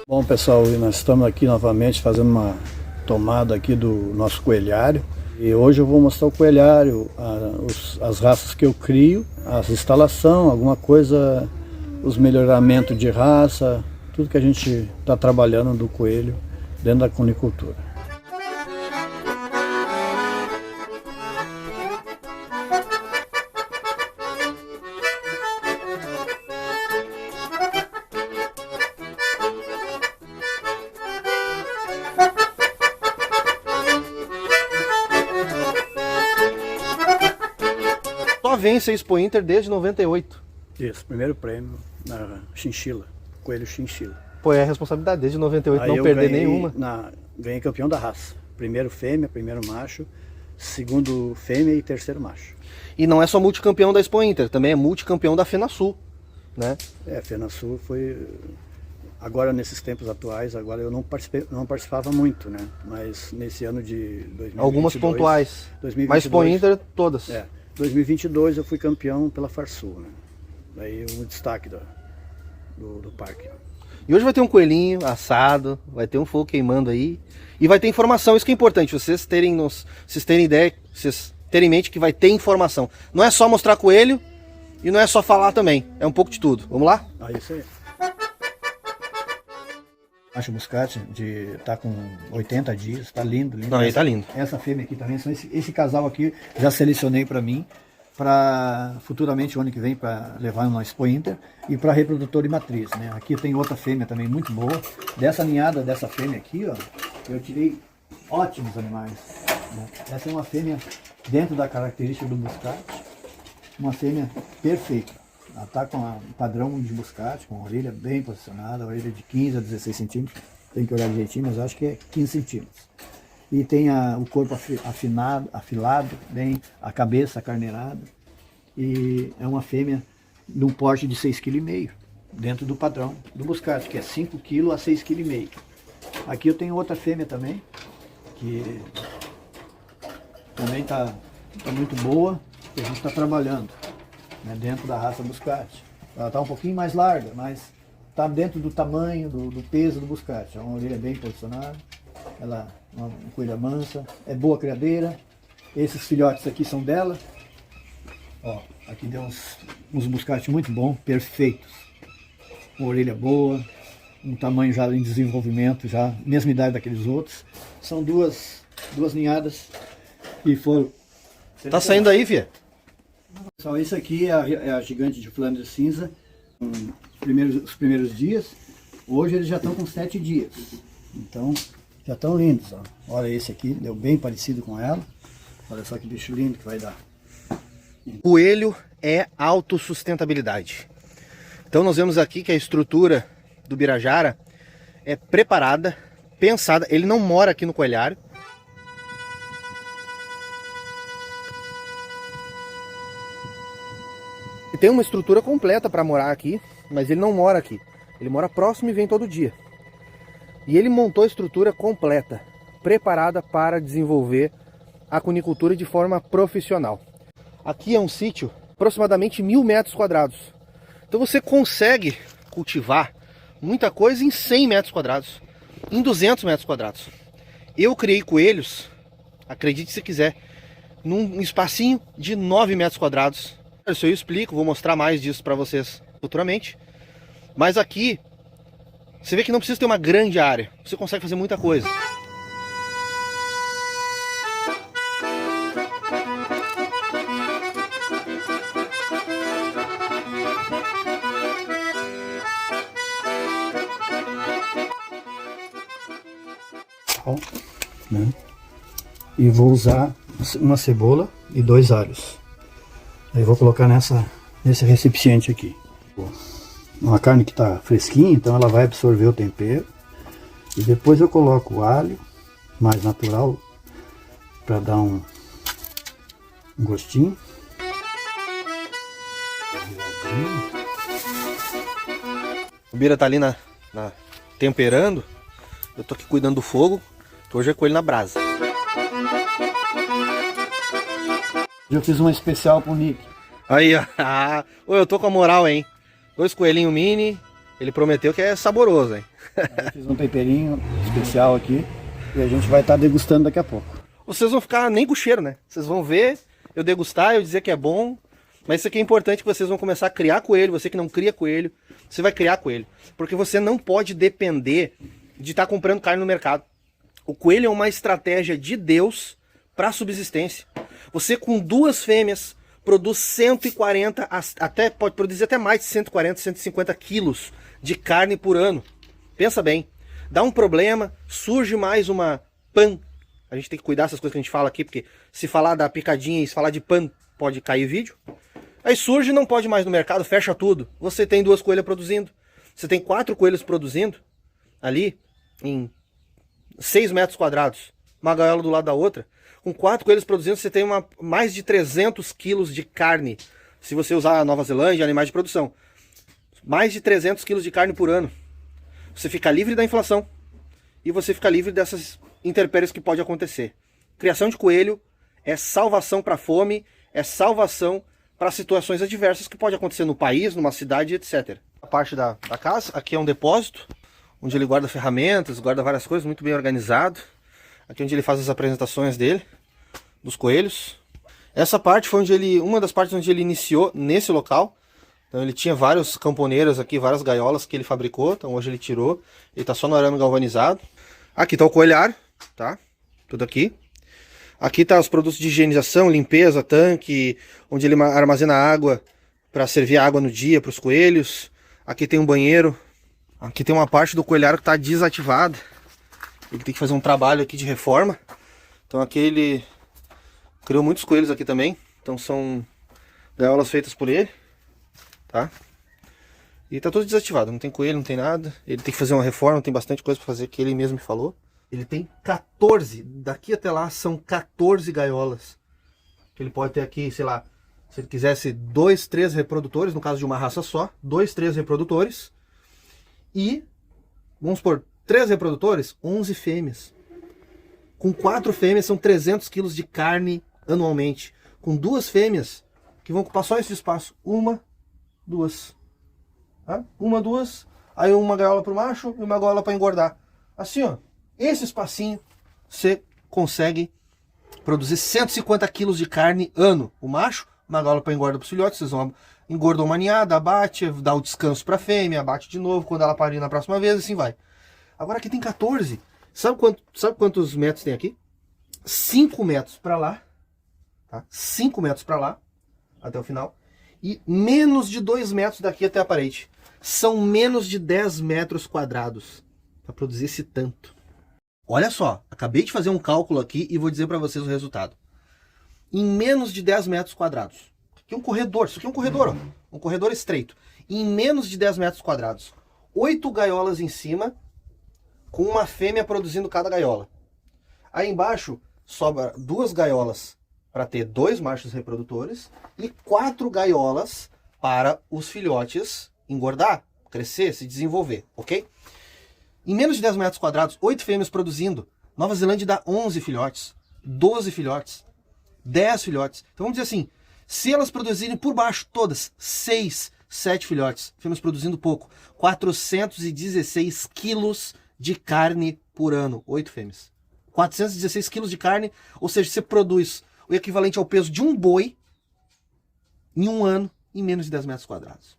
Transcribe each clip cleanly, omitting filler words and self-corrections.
Bom pessoal, nós estamos aqui novamente fazendo uma tomada aqui do nosso coelhário. E hoje eu vou mostrar o coelhário, as raças que eu crio, as instalações, alguma coisa, os melhoramentos de raça, tudo que a gente está trabalhando do coelho dentro da cunicultura. Só vence a Expo Inter desde 98. Isso, primeiro prêmio na chinchila, coelho chinchila. Pô, é a responsabilidade desde 98 não perder nenhuma. Ganhei campeão da raça. Primeiro fêmea, primeiro macho, segundo fêmea e terceiro macho. E não é só multicampeão da Expo Inter, também é multicampeão da FenaSul, né? É, a FenaSul foi... Agora, nesses tempos atuais, agora eu não participava muito, né? Mas nesse ano de 2022... Algumas pontuais, 2022, mas Expo Inter todas. 2022 eu fui campeão pela Farsul, né? Daí o destaque do parque. E hoje vai ter um coelhinho assado, vai ter um fogo queimando aí. E vai ter informação, isso que é importante, vocês terem ideia, vocês terem em mente que vai ter informação. Não é só mostrar coelho e não é só falar também, é um pouco de tudo. Vamos lá? Isso aí. Macho Muscat tá com 80 dias, tá lindo, lindo. Não, ele tá lindo. Essa fêmea aqui também, esse casal aqui já selecionei para mim, para futuramente o ano que vem para levar uma Expo Inter e para reprodutor e matriz, né? Aqui tem outra fêmea também muito boa. Dessa ninhada dessa fêmea aqui, ó, eu tirei ótimos animais, né? Essa é uma fêmea dentro da característica do Muscat, uma fêmea perfeita. Ela está com um padrão de Muscat, com a orelha bem posicionada, a orelha de 15 a 16 centímetros. Tem que olhar direitinho, mas acho que é 15 centímetros. E tem o corpo afilado, bem, a cabeça acarneirada. E é uma fêmea de um porte de 6,5 kg, dentro do padrão do Muscat, que é 5 kg a 6,5 kg. Aqui eu tenho outra fêmea também, que também está muito boa, que a gente está trabalhando, né, dentro da raça Muscat. Ela está um pouquinho mais larga, mas está dentro do tamanho, do peso do Muscat. É uma orelha bem posicionada, ela é uma coelha mansa, é boa criadeira. Esses filhotes aqui são dela. Ó, aqui deu uns Muscat muito bons, perfeitos. Uma orelha boa, um tamanho já em desenvolvimento, já mesma idade daqueles outros. São duas ninhadas que foram... Tá saindo aí, Fia? Pessoal, isso aqui é a gigante de Flandres cinza, os primeiros dias. Hoje eles já estão com 7 dias, então já estão lindos, ó. Olha esse aqui, deu bem parecido com ela. Olha só que bicho lindo que vai dar. Coelho é autossustentabilidade. Então nós vemos aqui que a estrutura do Birajara é preparada, pensada. Ele não mora aqui no coelhário. Ele tem uma estrutura completa para morar aqui, mas ele não mora aqui. Ele mora próximo e vem todo dia. E ele montou a estrutura completa, preparada para desenvolver a cunicultura de forma profissional. Aqui é um sítio aproximadamente 1000 metros quadrados. Então você consegue cultivar muita coisa em 100 metros quadrados, em 200 metros quadrados. Eu criei coelhos, acredite se quiser, num espacinho de 9 metros quadrados. Isso eu explico, vou mostrar mais disso para vocês futuramente. Mas aqui, você vê que não precisa ter uma grande área, você consegue fazer muita coisa. Né? E vou usar uma cebola e 2 alhos. Aí vou colocar nesse recipiente aqui. Uma carne que está fresquinha, então ela vai absorver o tempero. E depois eu coloco o alho mais natural para dar um gostinho. O Bira tá ali temperando. Eu tô aqui cuidando do fogo, que hoje é coelho na brasa. Eu fiz uma especial pro Nick. Aí, ó. Ô, eu tô com a moral, hein? 2 coelhinhos mini. Ele prometeu que é saboroso, hein? Eu fiz um temperinho especial aqui e a gente vai estar degustando daqui a pouco. Vocês vão ficar nem com cheiro, né? Vocês vão ver, eu degustar, eu dizer que é bom. Mas isso aqui é importante, que vocês vão começar a criar coelho. Você que não cria coelho, você vai criar coelho. Porque você não pode depender de estar comprando carne no mercado. O coelho é uma estratégia de Deus para subsistência. Você com 2 fêmeas produz 140, até pode produzir até mais de 140, 150 quilos de carne por ano. Pensa bem, dá um problema, surge mais uma pan. A gente tem que cuidar dessas coisas que a gente fala aqui, porque se falar da picadinha e se falar de pan, pode cair vídeo. Aí surge e não pode mais no mercado, fecha tudo. Você tem 2 coelhas produzindo. Você tem 4 coelhos produzindo ali em 6 metros quadrados. Uma gaiola do lado da outra. Com 4 coelhos produzindo, você tem mais de 300 quilos de carne. Se você usar a Nova Zelândia, animais de produção. Mais de 300 quilos de carne por ano. Você fica livre da inflação. E você fica livre dessas intempéries que pode acontecer. Criação de coelho é salvação para a fome, é salvação para situações adversas que pode acontecer no país, numa cidade, etc. A parte da casa, aqui é um depósito, onde ele guarda ferramentas, guarda várias coisas, muito bem organizado. Aqui é onde ele faz as apresentações dele, dos coelhos. Essa parte foi uma das partes onde ele iniciou nesse local. Então ele tinha vários camponeiros aqui, várias gaiolas que ele fabricou, então hoje ele tirou. Ele está só no arame galvanizado. Aqui está o coelhar, tá? Tudo aqui. Aqui tá os produtos de higienização, limpeza, tanque, onde ele armazena água para servir água no dia para os coelhos. Aqui tem um banheiro. Aqui tem uma parte do coelhar que está desativada. Ele tem que fazer um trabalho aqui de reforma. Então aqui ele criou muitos coelhos aqui também. Então são gaiolas feitas por ele, tá? E tá tudo desativado, não tem coelho, não tem nada. Ele tem que fazer uma reforma, tem bastante coisa para fazer que ele mesmo me falou. Ele tem 14, daqui até lá são 14 gaiolas. Ele pode ter aqui, sei lá, se ele quisesse 2, 3 reprodutores, no caso de uma raça só, 2, 3 reprodutores. E, vamos supor, 3 reprodutores, 11 fêmeas. Com 4 fêmeas são 300 quilos de carne anualmente. Com 2 fêmeas, que vão ocupar só esse espaço, 1, 2. Tá? 1, 2, aí uma gaiola para o macho e uma gaiola para engordar. Assim, ó. Esse espacinho, você consegue produzir 150 quilos de carne ano. O macho, uma gaiola para engorda para os filhotes, vocês vão engordar uma ninhada, abate, dá o descanso para a fêmea, abate de novo quando ela parir na próxima vez, assim vai. Agora aqui tem 14. Sabe quantos metros tem aqui? 5 metros para lá, tá? 5 metros para lá, até o final, e menos de 2 metros daqui até a parede. São menos de 10 metros quadrados para produzir esse tanto. Olha só, acabei de fazer um cálculo aqui e vou dizer para vocês o resultado. Em menos de 10 metros quadrados. Aqui é um corredor, isso aqui é um corredor, ó, um corredor estreito. Em menos de 10 metros quadrados, 8 gaiolas em cima, com uma fêmea produzindo cada gaiola. Aí embaixo sobra 2 gaiolas para ter 2 machos reprodutores e 4 gaiolas para os filhotes engordar, crescer, se desenvolver, ok? Em menos de 10 metros quadrados, 8 fêmeas produzindo. Nova Zelândia dá 11 filhotes, 12 filhotes, 10 filhotes. Então vamos dizer assim, se elas produzirem por baixo todas 6, 7 filhotes, fêmeas produzindo pouco, 416 quilos de carne por ano, 8 fêmeas. 416 quilos de carne, ou seja, você produz o equivalente ao peso de um boi em um ano, em menos de 10 metros quadrados.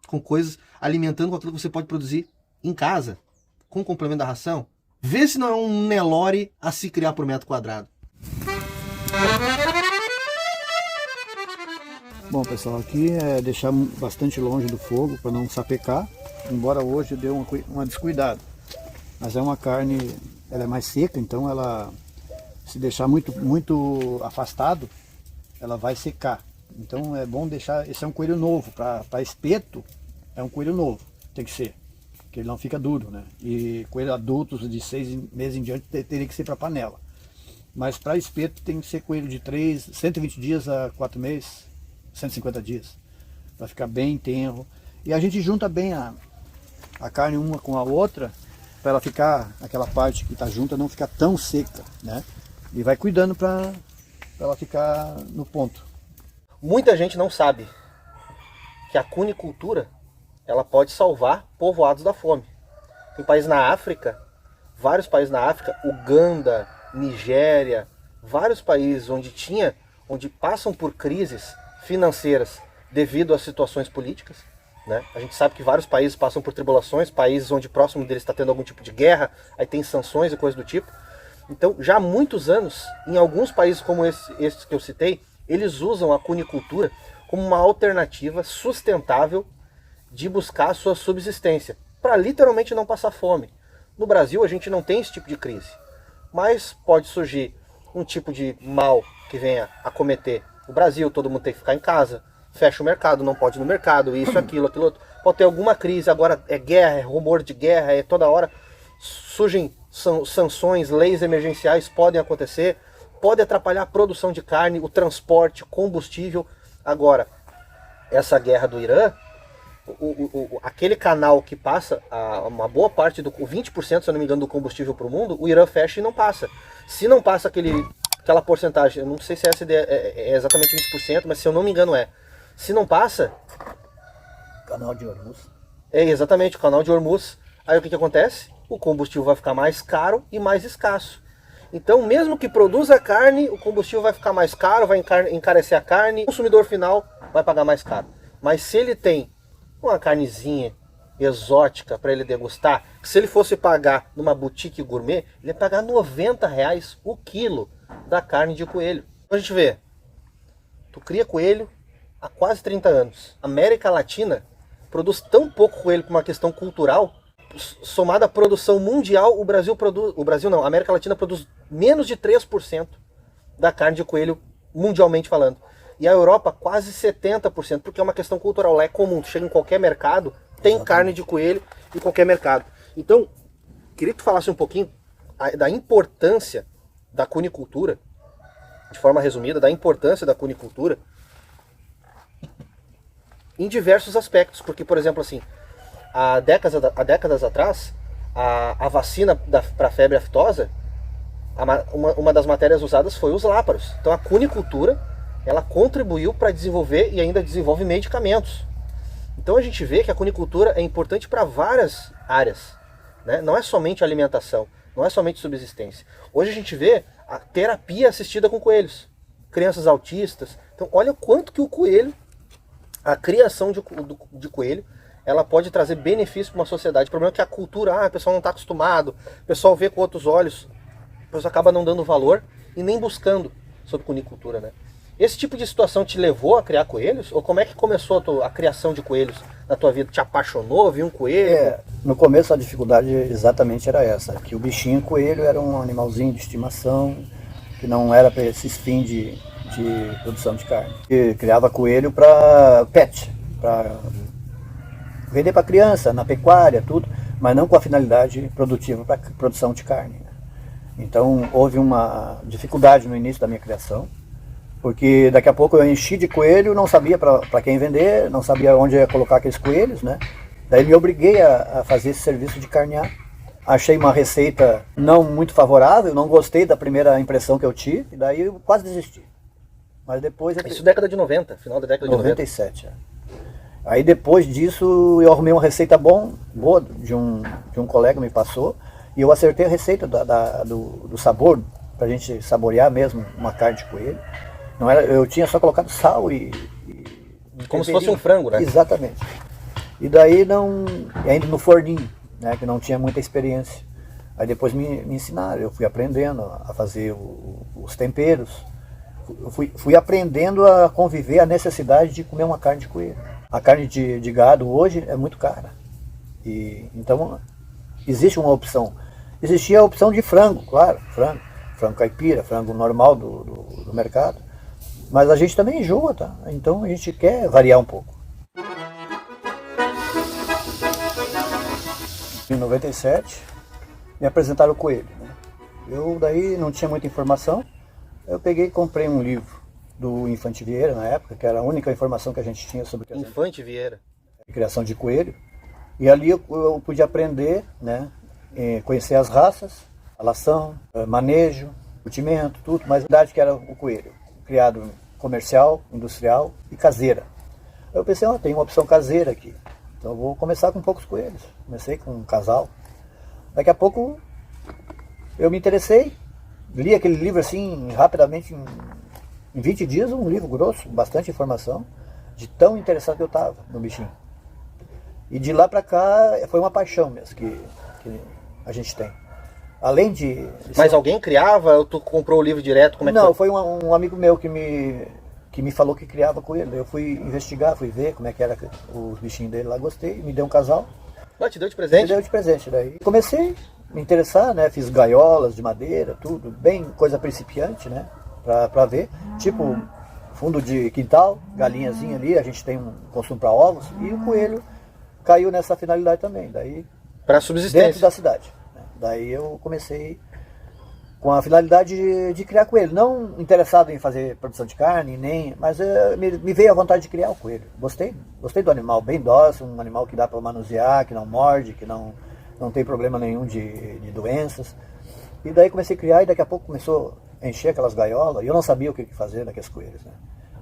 Com coisas, alimentando com aquilo que você pode produzir em casa, com o complemento da ração. Vê se não é um Nelore a se criar por metro quadrado. Bom, pessoal, aqui é deixar bastante longe do fogo para não sapecar, embora hoje dê uma descuidada. Mas é uma carne, ela é mais seca, então ela, se deixar muito afastado, ela vai secar. Então é bom deixar, esse é um coelho novo, para espeto é um coelho novo, tem que ser, que ele não fica duro, né? E coelhos adultos de 6 meses em diante teria que ser para panela. Mas para espeto tem que ser coelho de 120 dias a 4 meses, 150 dias, para ficar bem tenro. E a gente junta bem a carne uma com a outra, para ela ficar, aquela parte que está junta não ficar tão seca, né? E vai cuidando para para ela ficar no ponto. Muita gente não sabe que a cunicultura ela pode salvar povoados da fome. Tem países na África, vários países na África, Uganda, Nigéria, vários países onde passam por crises financeiras devido a situações políticas, né? A gente sabe que vários países passam por tribulações, países onde próximo deles está tendo algum tipo de guerra, aí tem sanções e coisas do tipo. Então, já há muitos anos, em alguns países como esse que eu citei, eles usam a cunicultura como uma alternativa sustentável de buscar a sua subsistência, para literalmente não passar fome. No Brasil, a gente não tem esse tipo de crise, mas pode surgir um tipo de mal que venha acometer o Brasil, todo mundo tem que ficar em casa, fecha o mercado, não pode ir no mercado, isso, aquilo outro. Pode ter alguma crise, agora é guerra, é rumor de guerra, é toda hora. Surgem sanções, leis emergenciais podem acontecer, pode atrapalhar a produção de carne, o transporte, combustível. Agora, essa guerra do Irã, aquele canal que passa uma boa parte, 20%, se eu não me engano, do combustível para o mundo, o Irã fecha e não passa. Se não passa aquela porcentagem, eu não sei se essa é exatamente 20%, mas se eu não me engano se não passa... Canal de Hormuz. É exatamente, o canal de Hormuz. Aí o que acontece? O combustível vai ficar mais caro e mais escasso. Então, mesmo que produza carne, o combustível vai ficar mais caro, vai encarecer a carne, o consumidor final vai pagar mais caro. Mas se ele tem uma carnezinha exótica para ele degustar, se ele fosse pagar numa boutique gourmet, ele ia pagar R$90 o quilo da carne de coelho. Então a gente vê, tu cria coelho há quase 30 anos. A América Latina produz tão pouco coelho por uma questão cultural, somada à produção mundial, a América Latina produz menos de 3% da carne de coelho mundialmente falando. E a Europa quase 70%, porque é uma questão cultural, lá é comum, tu chega em qualquer mercado, tem Exatamente. Carne de coelho em qualquer mercado. Então, queria que tu falasse um pouquinho da importância da cunicultura, de forma resumida, da importância da cunicultura em diversos aspectos, porque, por exemplo, assim, há décadas atrás, a vacina para a febre aftosa, uma das matérias usadas foi os láparos. Então a cunicultura, ela contribuiu para desenvolver e ainda desenvolve medicamentos. Então a gente vê que a cunicultura é importante para várias áreas, né? Não é somente alimentação, não é somente subsistência. Hoje a gente vê a terapia assistida com coelhos, crianças autistas. Então olha o quanto que o coelho, a criação de coelho, ela pode trazer benefício para uma sociedade. O problema é que a cultura, o pessoal não está acostumado, o pessoal vê com outros olhos, o pessoal acaba não dando valor e nem buscando sobre cunicultura, né? Esse tipo de situação te levou a criar coelhos? Ou como é que começou a criação de coelhos na tua vida? Te apaixonou, viu um coelho? No começo a dificuldade exatamente era essa, que o bichinho coelho era um animalzinho de estimação, que não era para esses fins de produção de carne. E criava coelho para pet, para vender para criança, na pecuária, tudo, mas não com a finalidade produtiva para produção de carne. Então houve uma dificuldade no início da minha criação, porque daqui a pouco eu enchi de coelho, não sabia para quem vender, não sabia onde ia colocar aqueles coelhos, né? Daí me obriguei a fazer esse serviço de carnear. Achei uma receita não muito favorável, não gostei da primeira impressão que eu tive, e daí eu quase desisti. Mas depois... Isso década de 90, final da década de 97, 90. Aí depois disso eu arrumei uma receita boa de um colega me passou, e eu acertei a receita do sabor, pra gente saborear mesmo uma carne de coelho. Não era, eu tinha só colocado sal e como se fosse um frango, né? Exatamente. E daí ainda no forninho, né, que não tinha muita experiência. Aí depois me ensinaram, eu fui aprendendo a fazer os temperos. Eu fui aprendendo a conviver a necessidade de comer uma carne de coelho. A carne de gado hoje é muito cara. Então existe uma opção. Existia a opção de frango, claro, frango caipira, frango normal do mercado. Mas a gente também enjoa, tá? Então a gente quer variar um pouco. Em 97, me apresentaram o coelho, né? Eu daí não tinha muita informação. Eu peguei e comprei um livro do Infante Vieira na época, que era a única informação que a gente tinha sobre Infante Vieira. Criação de coelho. E ali eu pude aprender, né? Conhecer as raças, alação, manejo, curtimento, tudo, mas a verdade que era o coelho. criado comercial, industrial e caseira. Eu pensei, tem uma opção caseira aqui. Então eu vou começar com poucos coelhos. Comecei com um casal. Daqui a pouco eu me interessei, li aquele livro assim rapidamente, em 20 dias, um livro grosso, bastante informação, de tão interessado que eu estava no bichinho. E de lá para cá foi uma paixão mesmo que a gente tem. Além de... Mas alguém criava ou tu comprou o livro direto? Como é que Não, foi um amigo meu que me falou que criava coelho. Eu fui investigar, fui ver como é que era os bichinhos dele lá, gostei, me deu um casal. Te deu de presente? Me deu de presente. Daí comecei a me interessar, né? Fiz gaiolas de madeira, tudo, bem coisa principiante, né? Pra ver. Tipo, fundo de quintal, galinhazinha ali, a gente tem um consumo para ovos, e o coelho caiu nessa finalidade também. Daí, para subsistência. Dentro da cidade. Daí eu comecei com a finalidade de criar coelho. Não interessado em fazer produção de carne, mas me veio a vontade de criar o coelho. Gostei do animal, bem dócil, um animal que dá para manusear, que não morde, que não tem problema nenhum de doenças. E daí comecei a criar e daqui a pouco começou a encher aquelas gaiolas e eu não sabia o que fazer daqueles coelhos, né?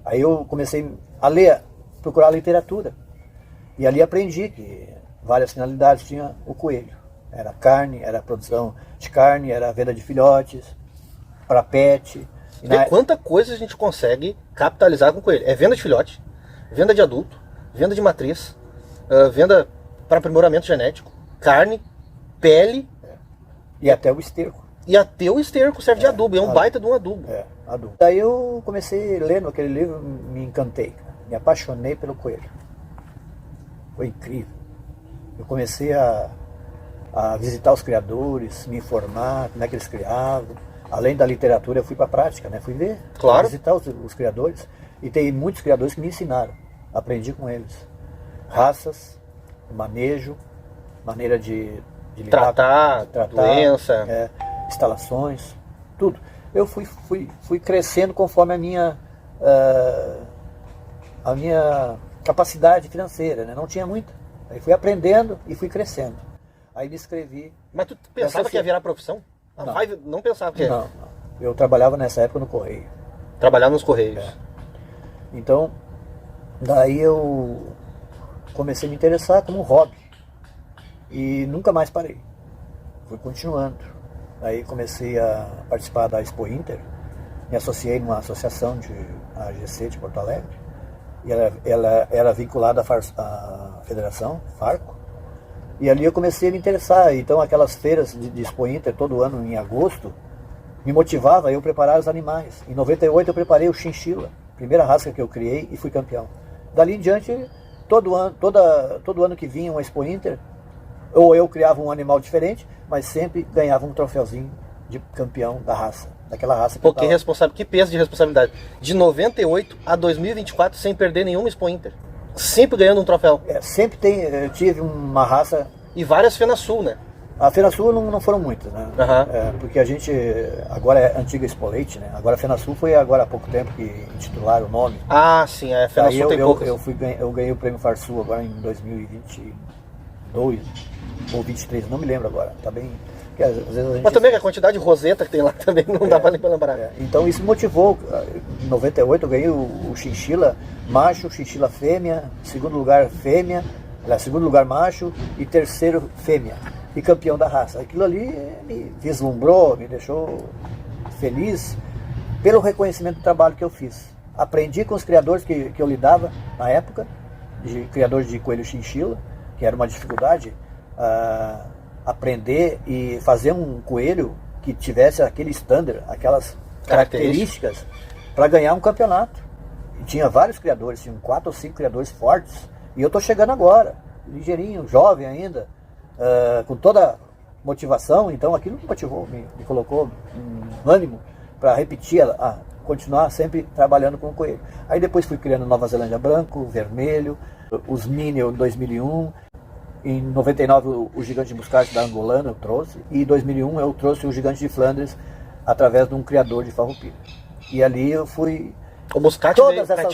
Aí eu comecei a ler, procurar literatura. E ali aprendi que várias finalidades tinha o coelho. Era carne, era produção de carne, era venda de filhotes, para pet. Vê quanta coisa a gente consegue capitalizar com coelho. É venda de filhote, venda de adulto, venda de matriz, venda para aprimoramento genético, carne, pele. E até o esterco. E até o esterco serve de adubo, é um baita de um adubo. Adubo. Daí eu comecei lendo aquele livro, me encantei, me apaixonei pelo coelho. Foi incrível. Eu comecei a visitar os criadores, me informar como é que eles criavam. Além da literatura, eu fui para a prática, né? Fui ver, claro, visitar os criadores. E tem muitos criadores que me ensinaram. Aprendi com eles. Raças, manejo, maneira de lidar, tratar, doença, instalações, tudo. Eu fui crescendo conforme a minha capacidade financeira, né? Não tinha muita. Aí fui aprendendo e fui crescendo. Aí me inscrevi. Mas tu pensava que ia virar profissão? Não pensava que ia. Não. Eu trabalhava nessa época no Correio. Trabalhava nos Correios. Então, daí eu comecei a me interessar como um hobby. E nunca mais parei. Fui continuando. Aí comecei a participar da Expo Inter. Me associei numa associação de AGC de Porto Alegre. E ela era vinculada à Federação, Farco. E ali eu comecei a me interessar. Então aquelas feiras de Expo Inter, todo ano em agosto, me motivava a eu preparar os animais. Em 98 eu preparei o chinchila, primeira raça que eu criei e fui campeão. Dali em diante, todo ano que vinha uma Expo Inter, ou eu criava um animal diferente, mas sempre ganhava um troféuzinho de campeão da raça. Daquela raça que que peso de responsabilidade. De 98 a 2024 sem perder nenhuma Expo Inter. Sempre ganhando um troféu. Sempre eu tive uma raça... E várias FenaSul, né? A FenaSul não foram muitas, né? Porque a gente, agora é antiga Expo Leite, né? Agora a FenaSul foi agora há pouco tempo que intitularam o nome. Sim, a FenaSul tem poucas. Eu ganhei o prêmio FarSul agora em 2022 ou 23, não me lembro agora. Tá bem... Às vezes a gente... Mas também a quantidade de roseta que tem lá também não dá pra lembrar. Então isso me motivou. Em 98 eu ganhei o chinchila macho, chinchila fêmea, segundo lugar fêmea, segundo lugar macho e terceiro fêmea. E campeão da raça. Aquilo ali me vislumbrou, me deixou feliz pelo reconhecimento do trabalho que eu fiz. Aprendi com os criadores que eu lidava na época, de criadores de coelho chinchila, que era uma dificuldade, aprender e fazer um coelho que tivesse aquele standard, aquelas características para ganhar um campeonato. E tinha vários criadores, tinham 4 ou 5 criadores fortes, e eu estou chegando agora, ligeirinho, jovem ainda, com toda motivação. Então aquilo me motivou, me colocou um ânimo para repetir, continuar sempre trabalhando com o coelho. Aí depois fui criando Nova Zelândia branco, vermelho, os mini em 2001, em 99 o gigante de Muscat da Angolana eu trouxe, e em 2001 eu trouxe o gigante de Flandres através de um criador de farroupilha. E ali eu fui... O Muscat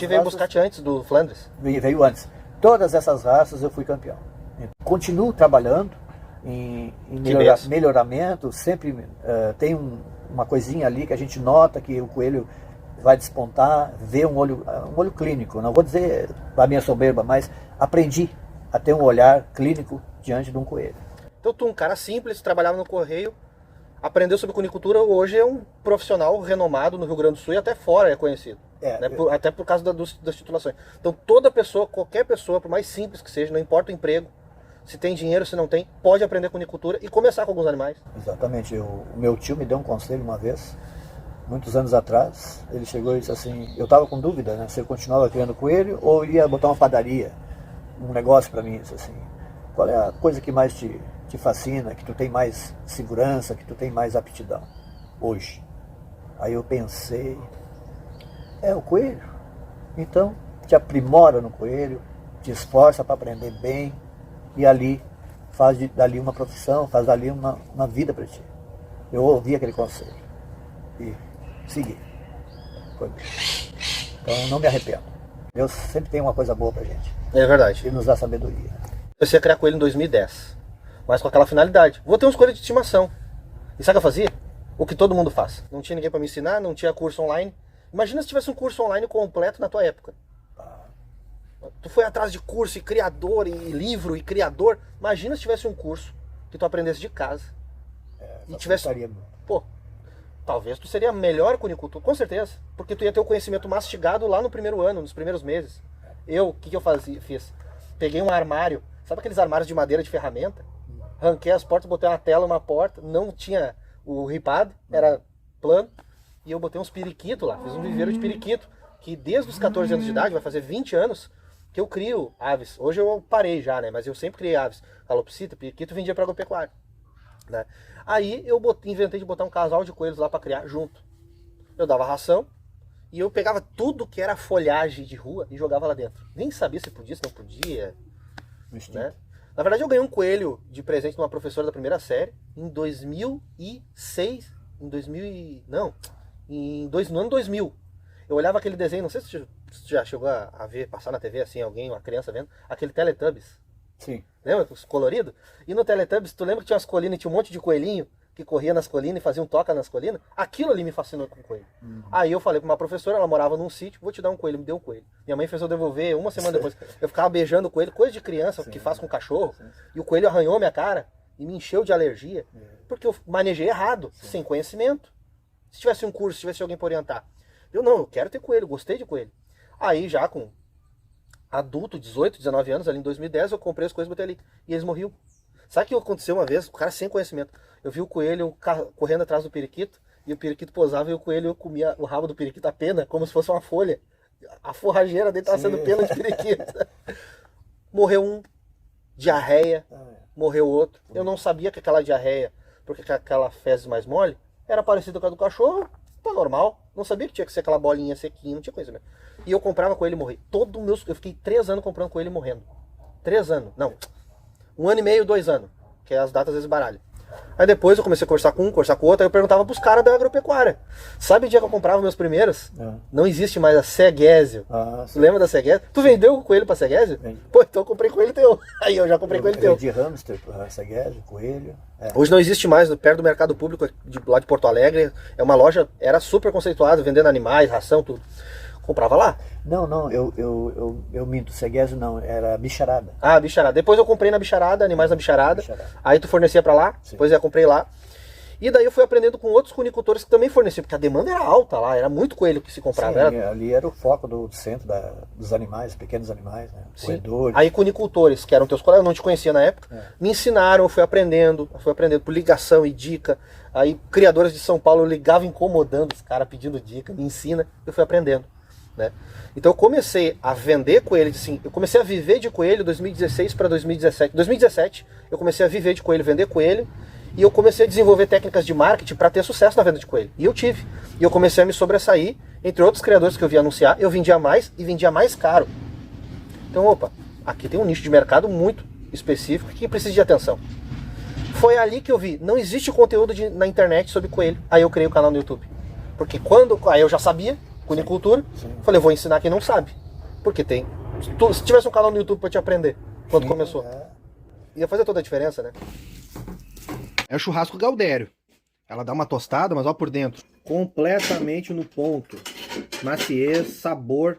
veio o Muscat antes do Flandres? Veio antes. Todas essas raças eu fui campeão. Continuo trabalhando em melhoramento, sempre tem uma coisinha ali que a gente nota que o coelho vai despontar, ver um olho clínico. Não vou dizer da minha soberba, mas aprendi a ter um olhar clínico diante de um coelho. Então tu, um cara simples, trabalhava no correio, aprendeu sobre cunicultura, hoje é um profissional renomado no Rio Grande do Sul e até fora é conhecido. Né? Até por causa das titulações. Então toda pessoa, qualquer pessoa, por mais simples que seja, não importa o emprego, se tem dinheiro, se não tem, pode aprender cunicultura e começar com alguns animais. Exatamente. O meu tio me deu um conselho uma vez, muitos anos atrás. Ele chegou e disse assim, eu estava com dúvida, né, se eu continuava criando coelho ou ia botar uma padaria, um negócio para mim. Disse assim, qual é a coisa que mais te fascina, que tu tem mais segurança, que tu tem mais aptidão hoje? Aí eu pensei, o coelho. Então, te aprimora no coelho, te esforça para aprender bem e ali faz dali uma profissão, faz dali uma vida para ti. Eu ouvi aquele conselho e segui. Foi bem. Então não me arrependo. Deus sempre tem uma coisa boa pra gente. É verdade. E nos dá sabedoria. Eu comecei a criar coelho em 2010, mas com aquela finalidade. Vou ter uns coelhos de estimação. E sabe o que eu fazia? O que todo mundo faz. Não tinha ninguém para me ensinar, não tinha curso online. Imagina se tivesse um curso online completo na tua época. Tu foi atrás de curso e criador e livro e criador. Imagina se tivesse um curso que tu aprendesse de casa. E tivesse... Pô, talvez tu seria melhor cunicultor, com certeza. Porque tu ia ter o conhecimento mastigado lá no primeiro ano, nos primeiros meses. O que eu fiz? Peguei um armário, sabe aqueles armários de madeira de ferramenta? Ranquei as portas, botei uma tela, uma porta, não tinha o ripado, era plano. E eu botei uns periquitos lá, fiz um viveiro de periquito, que desde os 14 anos de idade, vai fazer 20 anos, que eu crio aves. Hoje eu parei já, né? Mas eu sempre criei aves. Calopsita, periquito, vendia para agropecuária. Né? Aí eu inventei de botar um casal de coelhos lá para criar junto. Eu dava ração e eu pegava tudo que era folhagem de rua e jogava lá dentro. Nem sabia se podia, se não podia. Né? Na verdade eu ganhei um coelho de presente de uma professora da primeira série em 2006. No ano 2000. Eu olhava aquele desenho, não sei se tu já chegou a ver, passar na TV assim, alguém, uma criança vendo, aquele Teletubbies. Sim. Lembra? Os coloridos? E no Teletubbies, tu lembra que tinha umas colinas e tinha um monte de coelhinho que corria nas colinas e fazia um toca nas colinas? Aquilo ali me fascinou com o coelho. Aí eu falei pra uma professora, ela morava num sítio, vou te dar um coelho, me deu um coelho. Minha mãe fez eu devolver uma semana depois. Eu ficava beijando o coelho, coisa de criança que faz com cachorro. E o coelho arranhou minha cara e me encheu de alergia, porque eu manejei errado, sem conhecimento. Se tivesse um curso, se tivesse alguém para orientar. Eu quero ter coelho, gostei de coelho. Aí já com adulto, 18, 19 anos, ali em 2010, eu comprei as coisas e botei ali. E eles morriam. Sabe o que aconteceu uma vez? O cara sem conhecimento. Eu vi o coelho correndo atrás do periquito, e o periquito posava e o coelho comia o rabo do periquito, a pena, como se fosse uma folha. A forrageira dele estava sendo pena de periquito. Morreu um, diarreia, morreu outro. Eu não sabia que aquela diarreia, porque aquela fezes mais mole, era parecida com a do cachorro, tá normal. Não sabia que tinha que ser aquela bolinha sequinha, não tinha coisa mesmo. E eu comprava coelho e morri. Eu fiquei 3 anos comprando coelho e morrendo. 3 anos, não. 1 ano e meio, 2 anos. Que as datas às vezes baralham. Aí depois eu comecei a conversar com um, conversar com o outro, aí eu perguntava pros caras da agropecuária. Sabe o dia que eu comprava meus primeiros? Não existe mais a Segésio. Tu lembra da Segésio? Tu vendeu o coelho pra Segésio? Pô, então eu comprei coelho teu. Aí eu já comprei coelho teu. De hamster, Segésio, coelho. Hoje não existe mais, perto do mercado público lá de Porto Alegre. É uma loja, era super conceituada, vendendo animais, ração, tudo. Comprava lá. Não, eu minto, Segésio não, era Bicharada. Ah, Bicharada. Depois eu comprei na Bicharada, animais na Bicharada. Aí tu fornecia pra lá, depois eu comprei lá. E daí eu fui aprendendo com outros cunicultores que também forneciam, porque a demanda era alta lá, era muito coelho que se comprava. Sim, ali era o foco do centro dos animais, pequenos animais, né? Roedores. Aí cunicultores, que eram teus colegas, eu não te conhecia na época, me ensinaram, eu fui aprendendo por ligação e dica. Aí criadores de São Paulo, eu ligava incomodando os caras, pedindo dica, me ensina, eu fui aprendendo. Né? Então eu comecei a vender coelho, assim, eu comecei a viver de coelho 2016 para 2017. 2017 eu comecei a viver de coelho, vender coelho, e eu comecei a desenvolver técnicas de marketing para ter sucesso na venda de coelho. E eu tive. E eu comecei a me sobressair, entre outros criadores que eu vi anunciar, eu vendia mais e vendia mais caro. Então, opa, aqui tem um nicho de mercado muito específico que precisa de atenção. Foi ali que eu vi, não existe conteúdo na internet sobre coelho. Aí eu criei o canal no YouTube. Porque aí eu já sabia, cunicultura, falei, eu vou ensinar quem não sabe. Porque tem. Se tivesse um canal no YouTube para te aprender, quando começou, ia fazer toda a diferença, né? É o churrasco Galdério. Ela dá uma tostada, mas ó por dentro. Completamente no ponto. Maciez, sabor.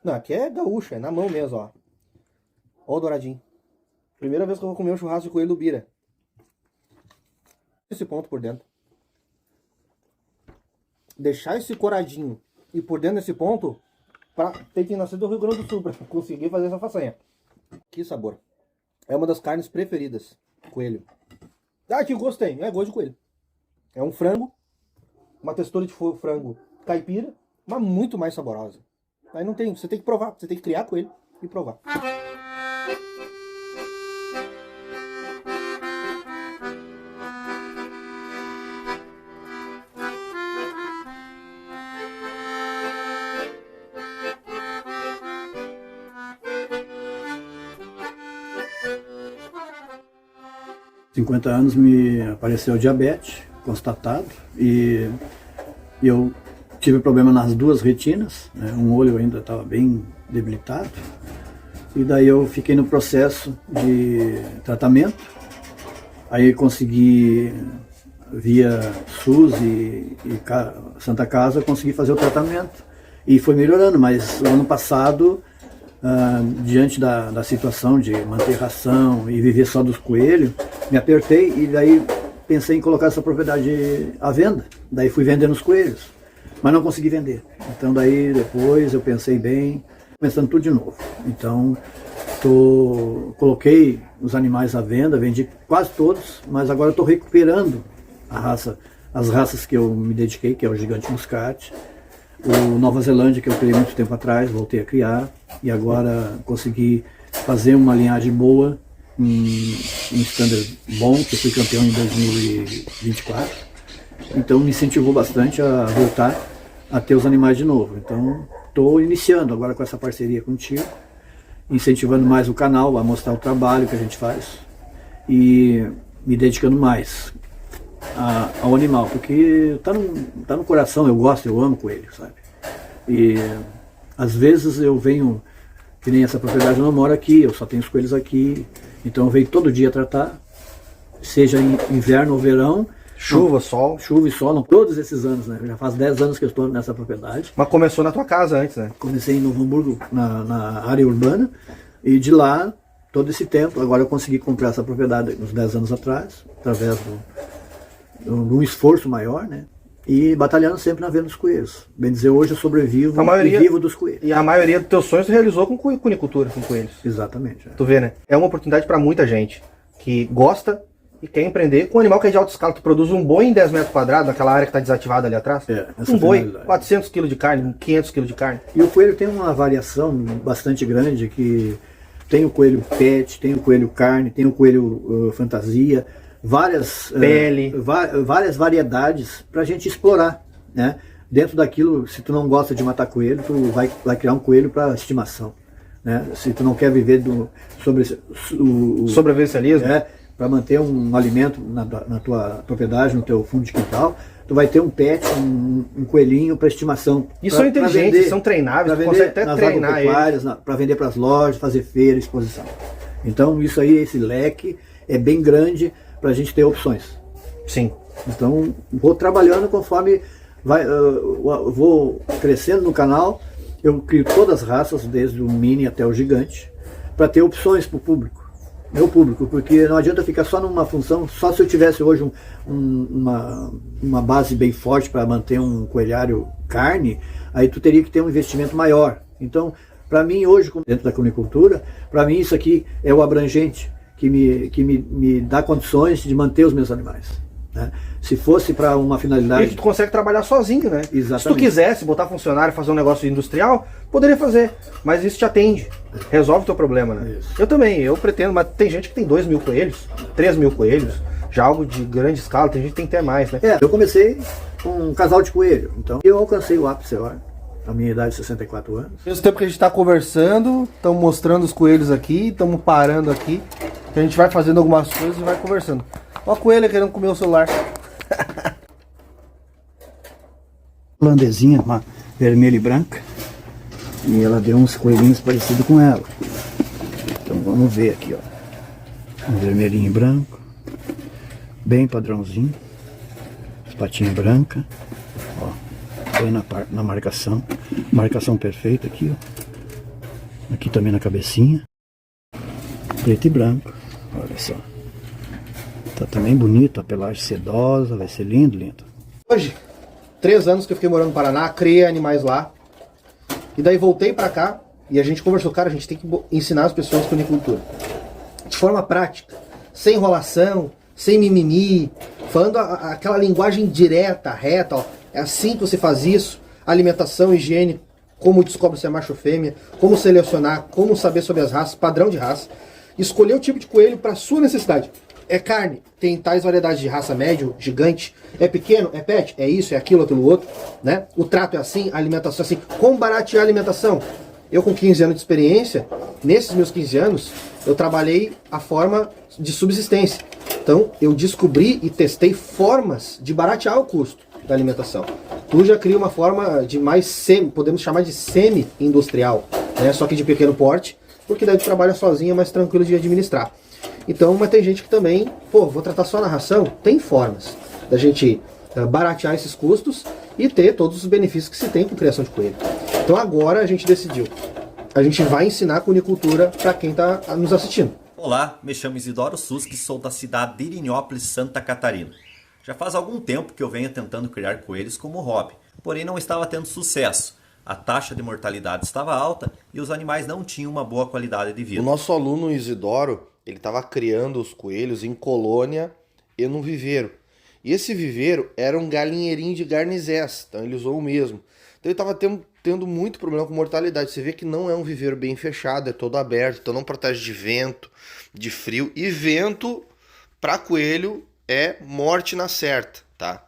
Não, aqui é gaúcho, é na mão mesmo, ó. Ó o douradinho. Primeira vez que eu vou comer um churrasco de coelho do Bira. Esse ponto por dentro. Deixar esse coradinho e por dentro desse ponto, tem que nascer do Rio Grande do Sul pra conseguir fazer essa façanha. Que sabor. É uma das carnes preferidas. Coelho. Ah, que gosto tem? É gosto de coelho. É um frango, uma textura de frango caipira, mas muito mais saborosa. Aí não tem, você tem que provar, você tem que criar coelho e provar. Com 50 anos me apareceu diabetes constatado e eu tive problema nas duas retinas, né? Um olho ainda estava bem debilitado e daí eu fiquei no processo de tratamento. Aí consegui via SUS e Santa Casa consegui fazer o tratamento e foi melhorando, mas o ano passado diante da situação de manter ração e viver só dos coelhos, me apertei e daí pensei em colocar essa propriedade à venda. Daí fui vendendo os coelhos, mas não consegui vender. Então daí depois eu pensei bem, começando tudo de novo. Então coloquei os animais à venda, vendi quase todos, mas agora estou recuperando as raças que eu me dediquei, que é o Gigante Muscat, o Nova Zelândia, que eu criei muito tempo atrás, voltei a criar, e agora consegui fazer uma linhagem boa, um standard bom, que eu fui campeão em 2024. Então me incentivou bastante a voltar a ter os animais de novo. Então estou iniciando agora com essa parceria contigo, incentivando mais o canal a mostrar o trabalho que a gente faz e me dedicando mais ao animal, porque tá no coração, eu gosto, eu amo coelho, sabe? E às vezes eu venho, que nem essa propriedade eu não moro aqui, eu só tenho os coelhos aqui, então eu venho todo dia tratar, seja em inverno ou verão, chuva, sol, e sol, não, todos esses anos, né? Já faz 10 anos que eu estou nessa propriedade. Mas começou na tua casa antes, né? Comecei em Novo Hamburgo, na área urbana, e de lá, todo esse tempo, agora eu consegui comprar essa propriedade uns 10 anos atrás, através de um esforço maior, né? E batalhando sempre na venda dos coelhos. Bem dizer, hoje eu sobrevivo e vivo dos coelhos. E a maioria dos teus sonhos tu realizou com cunicultura, com coelhos. Exatamente. Tu vê, né? É uma oportunidade para muita gente que gosta e quer empreender com um animal que é de alta escala. Tu produz um boi em 10 metros quadrados, naquela área que está desativada ali atrás. Um boi, 400 kg de carne, 500 kg de carne. E o coelho tem uma variação bastante grande, que tem o coelho pet, tem o coelho carne, tem o coelho fantasia, várias variedades para a gente explorar, né? Dentro daquilo, se tu não gosta de matar coelho, tu vai criar um coelho para estimação, né? Se tu não quer viver sobrevivencialismo, para manter um alimento na tua propriedade, no teu fundo de quintal, tu vai ter um pet, um coelhinho para estimação. E são inteligentes, são treináveis, tu consegue até treinar eles. Para vender para as lojas, fazer feira, exposição. Então isso aí, esse leque é bem grande para a gente ter opções. Sim. Então vou trabalhando conforme vou crescendo no canal, eu crio todas as raças, desde o mini até o gigante, para ter opções para o público. Meu público, porque não adianta ficar só numa função, só se eu tivesse hoje uma base bem forte para manter um coelhário carne, aí tu teria que ter um investimento maior. Então, para mim hoje, dentro da cunicultura, para mim isso aqui é o abrangente, que me dá condições de manter os meus animais, né? Se fosse para uma finalidade... E tu consegue trabalhar sozinho, né? Exatamente. Se tu quisesse botar funcionário, fazer um negócio industrial, poderia fazer, mas isso te atende, resolve o teu problema, né? Isso. Eu também, eu pretendo, mas tem gente que tem 2.000 coelhos, 3.000 coelhos, já algo de grande escala, tem gente que tem que ter mais, né? Eu comecei com um casal de coelho, então eu alcancei o ápice agora. A minha idade de 64 anos. Nesse tempo que a gente está conversando, estamos mostrando os coelhos aqui, estamos parando aqui, a gente vai fazendo algumas coisas e vai conversando. Ó a coelha querendo comer o celular. Holandesinha, uma vermelha e branca, e ela deu uns coelhinhos parecidos com ela. Então vamos ver aqui, ó. Um vermelhinho e branco, bem padrãozinho, as patinhas brancas, ó. bem na marcação. Marcação perfeita aqui, ó. Aqui também na cabecinha. Preto e branco. Olha só. Tá também bonito, a pelagem sedosa, vai ser lindo, lindo. Hoje, 3 anos que eu fiquei morando no Paraná, criei animais lá. E daí voltei pra cá e a gente conversou, cara, a gente tem que ensinar as pessoas cunicultura. De forma prática, sem enrolação, sem mimimi, falando aquela linguagem direta, reta, ó. É assim que você faz isso, alimentação, higiene, como descobre se é macho ou fêmea, como selecionar, como saber sobre as raças, padrão de raça. Escolher o tipo de coelho para sua necessidade. É carne, tem tais variedades de raça médio, gigante. É pequeno, é pet, é isso, é aquilo, aquilo outro, né? O trato é assim, a alimentação é assim. Como baratear a alimentação? Eu com 15 anos de experiência, nesses meus 15 anos, eu trabalhei a forma de subsistência. Então, eu descobri e testei formas de baratear o custo da alimentação. Tu já cria uma forma de mais, podemos chamar de semi-industrial, né? Só que de pequeno porte, porque daí tu trabalha sozinho, é mais tranquilo de administrar. Então, mas tem gente que também, pô, vou tratar só na ração. Tem formas da gente baratear esses custos e ter todos os benefícios que se tem com criação de coelho. Então agora a gente decidiu. A gente vai ensinar cunicultura para quem está nos assistindo. Olá, me chamo Isidoro Suski, sou da cidade de Irinhópolis, Santa Catarina. Já faz algum tempo que eu venho tentando criar coelhos como hobby, porém não estava tendo sucesso. A taxa de mortalidade estava alta e os animais não tinham uma boa qualidade de vida. O nosso aluno Isidoro, ele estava criando os coelhos em colônia e num viveiro. E esse viveiro era um galinheirinho de garnizés, então ele usou o mesmo. Então ele estava tendo muito problema com mortalidade. Você vê que não é um viveiro bem fechado, é todo aberto, então não protege de vento, de frio. E vento para coelho é morte na certa, tá?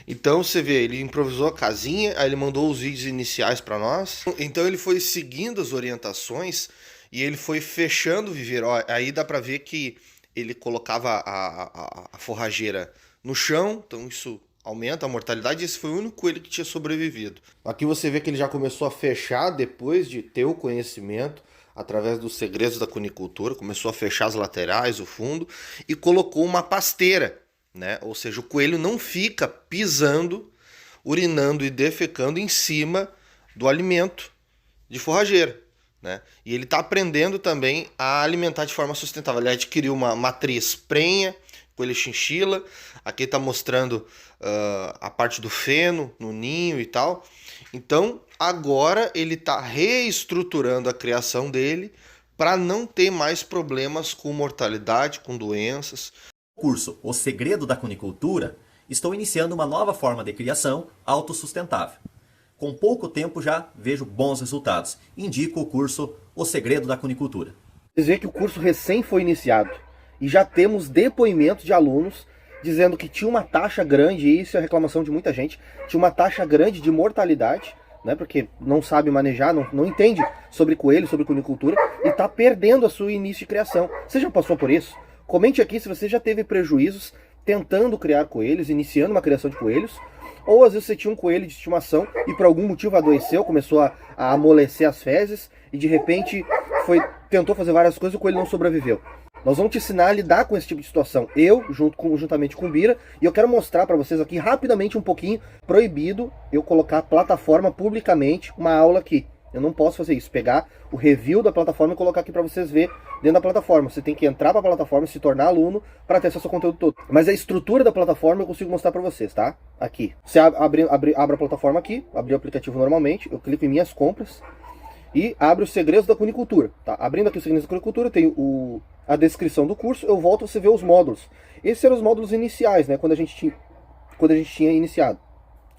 Então você vê, ele improvisou a casinha, aí ele mandou os vídeos iniciais para nós. Então ele foi seguindo as orientações e ele foi fechando o viveiro. Ó, aí dá para ver que ele colocava a forrageira no chão, então isso aumenta a mortalidade. Esse foi o único coelho que tinha sobrevivido. Aqui você vê que ele já começou a fechar depois de ter o conhecimento, através dos segredos da cunicultura, começou a fechar as laterais, o fundo, e colocou uma pasteira, né? Ou seja, o coelho não fica pisando, urinando e defecando em cima do alimento de forrageira, né? E ele está aprendendo também a alimentar de forma sustentável. Ele adquiriu uma matriz prenha, coelho chinchila. Aqui está mostrando a parte do feno no ninho e tal. Então agora ele está reestruturando a criação dele para não ter mais problemas com mortalidade, com doenças. Curso O Segredo da Cunicultura, estou iniciando uma nova forma de criação autossustentável. Com pouco tempo já vejo bons resultados. Indico o curso O Segredo da Cunicultura. Vocês veem que o curso recém foi iniciado e já temos depoimentos de alunos dizendo que tinha uma taxa grande, e isso é reclamação de muita gente, tinha uma taxa grande de mortalidade, né, porque não sabe manejar, não entende sobre coelho, sobre cunicultura, e está perdendo a sua início de criação. Você já passou por isso? Comente aqui se você já teve prejuízos tentando criar coelhos, iniciando uma criação de coelhos, ou às vezes você tinha um coelho de estimação e por algum motivo adoeceu, começou a amolecer as fezes e de repente tentou fazer várias coisas e o coelho não sobreviveu. Nós vamos te ensinar a lidar com esse tipo de situação, eu juntamente com o Bira, e eu quero mostrar para vocês aqui rapidamente um pouquinho, proibido eu colocar plataforma publicamente, uma aula aqui. Eu não posso fazer isso, pegar o review da plataforma e colocar aqui para vocês verem dentro da plataforma. Você tem que entrar para a plataforma, se tornar aluno para ter acesso ao conteúdo todo. Mas a estrutura da plataforma eu consigo mostrar para vocês, tá? Aqui. Você abre a plataforma aqui, abre o aplicativo normalmente, eu clico em minhas compras e abre os segredos da cunicultura, tá? Abrindo aqui os segredos da cunicultura, tem a descrição do curso, eu volto, você vê os módulos. Esses eram os módulos iniciais, né? Quando a gente tinha iniciado.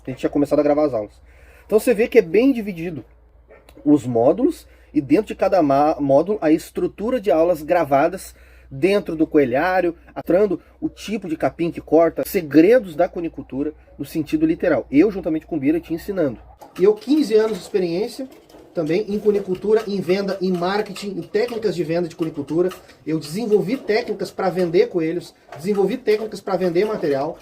A gente tinha começado a gravar as aulas. Então você vê que é bem dividido os módulos e dentro de cada módulo a estrutura de aulas gravadas dentro do coelhário, mostrando o tipo de capim que corta, segredos da cunicultura no sentido literal. Eu, juntamente com o Bira, te ensinando. E eu, 15 anos de experiência também em cunicultura, em venda, em marketing, em técnicas de venda de cunicultura. Eu desenvolvi técnicas para vender coelhos, desenvolvi técnicas para vender material,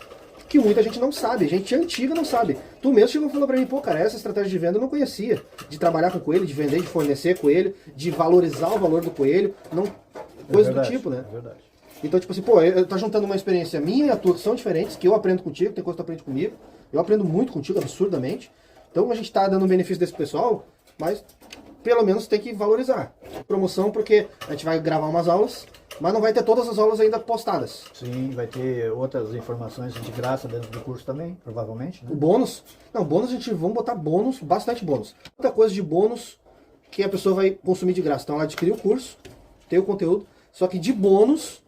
que muita gente não sabe, gente antiga não sabe. Tu mesmo chegou e falou pra mim, pô, cara, essa estratégia de venda eu não conhecia. De trabalhar com coelho, de vender, de fornecer coelho, de valorizar o valor do coelho, coisa do tipo, né? É verdade. Então, tipo assim, pô, eu tô juntando uma experiência minha e a tua, que são diferentes, que eu aprendo contigo, tem coisa que tu aprende comigo. Eu aprendo muito contigo, absurdamente. Então a gente está dando um benefício desse pessoal, mas pelo menos tem que valorizar. Promoção porque a gente vai gravar umas aulas, mas não vai ter todas as aulas ainda postadas. Sim, vai ter outras informações de graça dentro do curso também, provavelmente, né? O bônus? Não, bônus vamos botar bônus, bastante bônus. Muita coisa de bônus que a pessoa vai consumir de graça. Então ela adquiriu o curso, tem o conteúdo, só que de bônus